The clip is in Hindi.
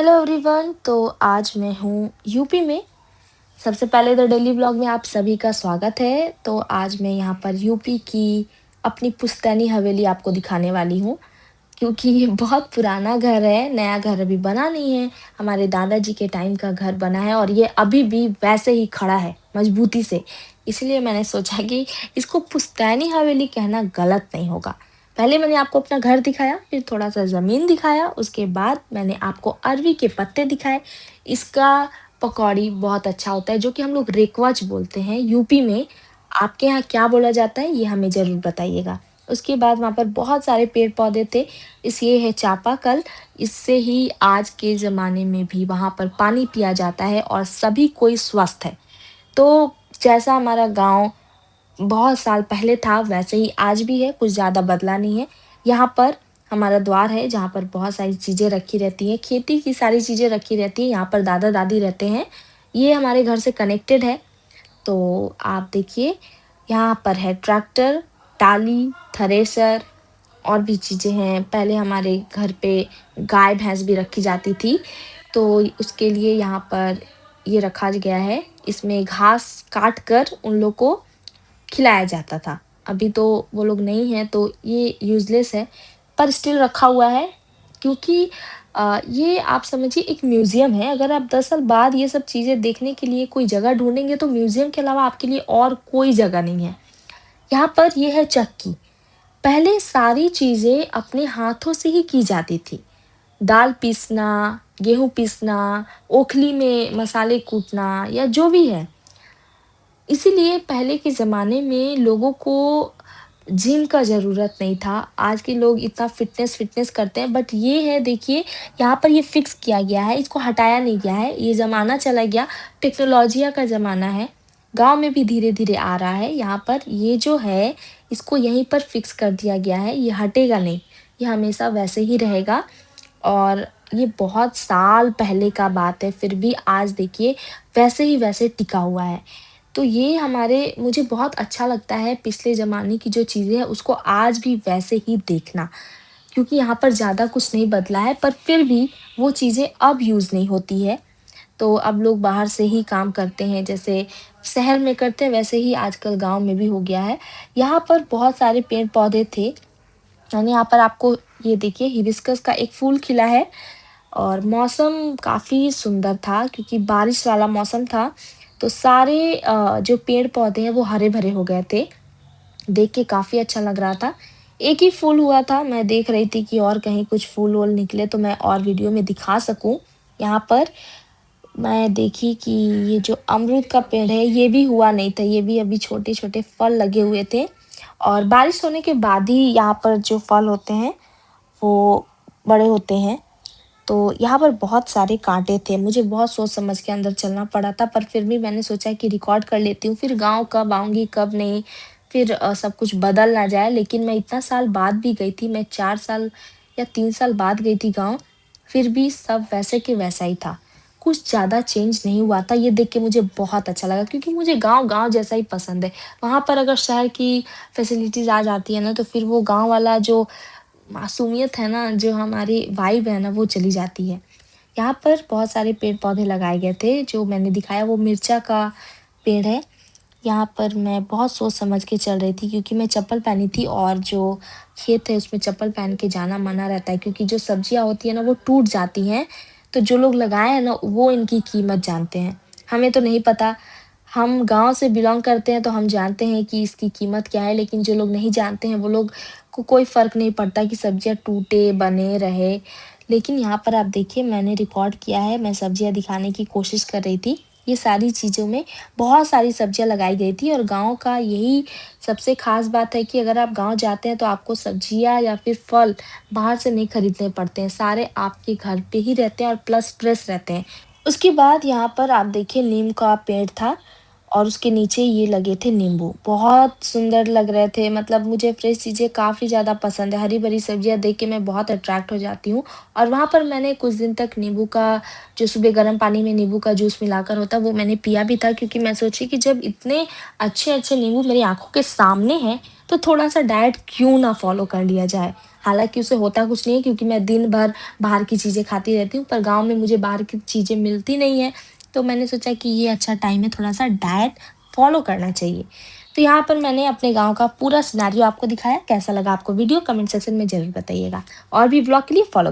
Hello everyone. तो आज मैं हूँ यूपी में। सबसे पहले तो डेली व्लॉग में आप सभी का स्वागत है। तो आज मैं यहाँ पर यूपी की अपनी पुश्तैनी हवेली आपको दिखाने वाली हूँ, क्योंकि ये बहुत पुराना घर है, नया घर अभी बना नहीं है। हमारे दादाजी के टाइम का घर बना है और ये अभी भी वैसे ही खड़ा है मजबूती से। इसलिए मैंने सोचा कि इसको पुश्तैनी हवेली कहना गलत नहीं होगा। पहले मैंने आपको अपना घर दिखाया, फिर थोड़ा सा ज़मीन दिखाया, उसके बाद मैंने आपको अरवी के पत्ते दिखाए। इसका पकौड़ी बहुत अच्छा होता है, जो कि हम लोग रेकवच बोलते हैं यूपी में। आपके यहाँ क्या बोला जाता है ये हमें ज़रूर बताइएगा। उसके बाद वहाँ पर बहुत सारे पेड़-पौधे थे। ये है चापाकल, इससे ही आज के ज़माने में भी वहाँ पर पानी पिया जाता है और सभी कोई स्वस्थ है। तो जैसा हमारा गाँव बहुत साल पहले था, वैसे ही आज भी है, कुछ ज़्यादा बदला नहीं है। यहाँ पर हमारा द्वार है, जहाँ पर बहुत सारी चीज़ें रखी रहती हैं, खेती की सारी चीज़ें रखी रहती हैं, यहाँ पर दादा-दादी रहते हैं। ये हमारे घर से कनेक्टेड है। तो आप देखिए, यहाँ पर है ट्रैक्टर, टाली, थ्रेसर और भी चीज़ें हैं। पहले हमारे घर पे गाय-भैंस भी रखी जाती थी, तो उसके लिए यहाँ पर ये रखा गया है। इसमें घास काट कर उन लोग को खिलाया जाता था। अभी तो वो लोग नहीं हैं, तो ये यूज़लेस है, पर स्टिल रखा हुआ है, क्योंकि ये आप समझिए एक म्यूज़ियम है। अगर आप 10 साल बाद ये सब चीज़ें देखने के लिए कोई जगह ढूँढेंगे, तो म्यूज़ियम के अलावा आपके लिए और कोई जगह नहीं है। यहाँ पर ये है चक्की। पहले सारी चीज़ें अपने हाथों से ही की जाती थी। दाल पीसना, गेहूँ पीसना, ओखली में मसाले कूटना या जो भी है। इसीलिए पहले के ज़माने में लोगों को जिम का ज़रूरत नहीं था। आज के लोग इतना फ़िटनेस करते हैं, बट ये है देखिए, यहाँ पर ये फ़िक्स किया गया है, इसको हटाया नहीं गया है। ये ज़माना चला गया, टेक्नोलॉजिया का ज़माना है। गाँव में भी धीरे-धीरे आ रहा है। यहाँ पर ये जो है, इसको यहीं पर फ़िक्स कर दिया गया है, ये हटेगा नहीं। ये हमेशा वैसे ही रहेगा और ये बहुत साल पहले का बात है, फिर भी आज देखिए वैसे ही वैसे टिका हुआ है। तो ये हमारे मुझे बहुत अच्छा लगता है पिछले ज़माने की जो चीज़ें हैं उसको आज भी वैसे ही देखना, क्योंकि यहाँ पर ज़्यादा कुछ नहीं बदला है, पर फिर भी वो चीज़ें अब यूज़ नहीं होती है। तो अब लोग बाहर से ही काम करते हैं, जैसे शहर में करते हैं वैसे ही आजकल गाँव में भी हो गया है। यहाँ पर बहुत सारे पेड़-पौधे थे। मैंने यहाँ पर आपको ये देखिए हिबिस्कस का एक फूल खिला है और मौसम काफ़ी सुंदर था, क्योंकि बारिश वाला मौसम था। तो सारे जो पेड़-पौधे हैं वो हरे-भरे हो गए थे। देख के काफ़ी अच्छा लग रहा था। एक ही फूल हुआ था, मैं देख रही थी कि और कहीं कुछ फूल-वूल निकले तो मैं और वीडियो में दिखा सकूँ। यहाँ पर मैं देखी कि ये जो अमरूद का पेड़ है ये भी हुआ नहीं था, ये भी अभी छोटे-छोटे फल लगे हुए थे और बारिश होने के बाद ही यहाँ पर जो फल होते हैं वो बड़े होते हैं। तो यहाँ पर बहुत सारे काँटे थे, मुझे बहुत सोच समझ के अंदर चलना पड़ा था, पर फिर भी मैंने सोचा कि रिकॉर्ड कर लेती हूँ, फिर गाँव कब आऊँगी कब नहीं, फिर सब कुछ बदल ना जाए। लेकिन मैं इतना साल बाद भी गई थी, मैं 4 साल या 3 साल बाद गई थी गाँव, फिर भी सब वैसे के वैसा ही था। कुछ ज़्यादा चेंज नहीं हुआ था, ये देख के मुझे बहुत अच्छा लगा, क्योंकि मुझे गाँव गाँव जैसा ही पसंद है। वहाँ पर अगर शहर की फैसिलिटीज़ आ जाती है ना, तो फिर वो गाँव वाला जो मासूमियत है ना, जो हमारी वाइब है ना, वो चली जाती है। यहाँ पर बहुत सारे पेड़-पौधे लगाए गए थे, जो मैंने दिखाया वो मिर्चा का पेड़ है। यहाँ पर मैं बहुत सोच समझ के चल रही थी, क्योंकि मैं चप्पल पहनी थी और जो खेत है उसमें चप्पल पहन के जाना मना रहता है, क्योंकि जो सब्जियाँ होती हैं ना वो टूट जाती हैं। तो जो लोग लगाए हैं ना वो इनकी कीमत जानते हैं। हमें तो नहीं पता, हम गाँव से बिलॉन्ग करते हैं तो हम जानते हैं कि इसकी कीमत क्या है, लेकिन जो लोग नहीं जानते हैं वो लोग को कोई फ़र्क नहीं पड़ता कि सब्जियाँ टूटे, बने रहे। लेकिन यहाँ पर आप देखिए, मैंने रिकॉर्ड किया है, मैं सब्जियाँ दिखाने की कोशिश कर रही थी। ये सारी चीज़ों में बहुत सारी सब्जियाँ लगाई गई थी और गाँव का यही सबसे ख़ास बात है कि अगर आप गाँव जाते हैं तो आपको सब्जियाँ या फिर फल बाहर से नहीं खरीदने पड़ते हैं, सारे आपके घर पे ही रहते हैं और प्लस फ्रेश रहते हैं। उसके बाद यहाँ पर आप देखिए नीम का पेड़ था और उसके नीचे ये लगे थे नींबू, बहुत सुंदर लग रहे थे। मतलब मुझे फ्रेश चीज़ें काफ़ी ज़्यादा पसंद है, हरी-भरी सब्जियाँ देख के मैं बहुत अट्रैक्ट हो जाती हूँ और वहाँ पर मैंने कुछ दिन तक नींबू का जो सुबह गर्म पानी में नींबू का जूस मिलाकर होता है वो मैंने पिया भी था, क्योंकि मैं सोची कि जब इतने अच्छे-अच्छे नींबू मेरी आँखों के सामने हैं, तो थोड़ा-सा डाइट क्यों ना फ़ॉलो कर लिया जाए। हालाँकि उससे होता कुछ नहीं है क्योंकि मैं दिन भर बाहर की चीज़ें खाती रहती हूँ, पर गाँव में मुझे बाहर की चीज़ें मिलती नहीं हैं, तो मैंने सोचा कि ये अच्छा टाइम है थोड़ा-सा डाइट फ़ॉलो करना चाहिए। तो यहाँ पर मैंने अपने गाँव का पूरा सिनेरियो आपको दिखाया। कैसा लगा आपको वीडियो? कमेंट सेक्शन में ज़रूर बताइएगा और भी व्लॉग के लिए फ़ॉलो